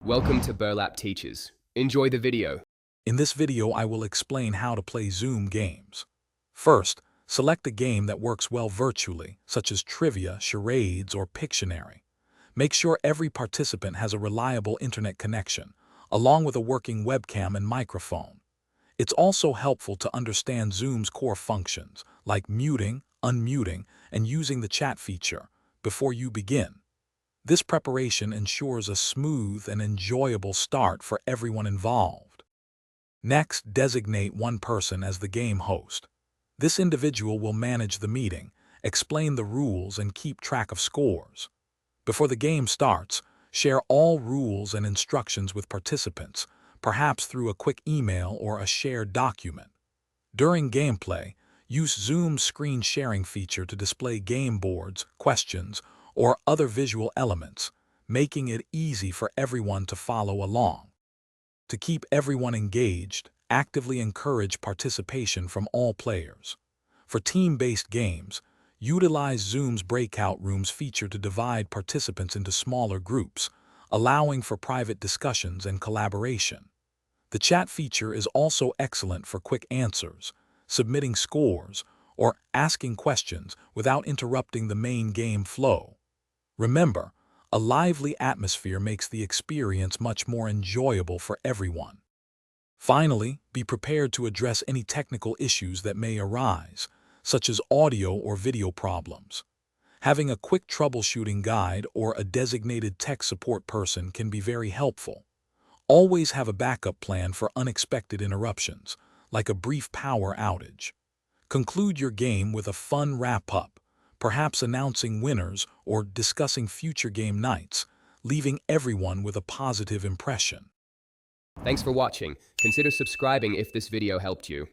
Welcome to Burlap Teachers. Enjoy the video. In this video, I will explain how to play Zoom games. First, select a game that works well virtually, such as trivia, charades, or Pictionary. Make sure every participant has a reliable internet connection, along with a working webcam and microphone. It's also helpful to understand Zoom's core functions, like muting, unmuting, and using the chat feature, before you begin. This preparation ensures a smooth and enjoyable start for everyone involved. Next, designate one person as the game host. This individual will manage the meeting, explain the rules, and keep track of scores. Before the game starts, share all rules and instructions with participants, perhaps through a quick email or a shared document. During gameplay, use Zoom's screen sharing feature to display game boards, questions, or other visual elements, making it easy for everyone to follow along. To keep everyone engaged, actively encourage participation from all players. For team-based games, utilize Zoom's breakout rooms feature to divide participants into smaller groups, allowing for private discussions and collaboration. The chat feature is also excellent for quick answers, submitting scores, or asking questions without interrupting the main game flow. Remember, a lively atmosphere makes the experience much more enjoyable for everyone. Finally, be prepared to address any technical issues that may arise, such as audio or video problems. Having a quick troubleshooting guide or a designated tech support person can be very helpful. Always have a backup plan for unexpected interruptions, like a brief power outage. Conclude your game with a fun wrap-up, perhaps announcing winners or discussing future game nights, leaving everyone with a positive impression. Thanks for watching. Consider subscribing if this video helped you.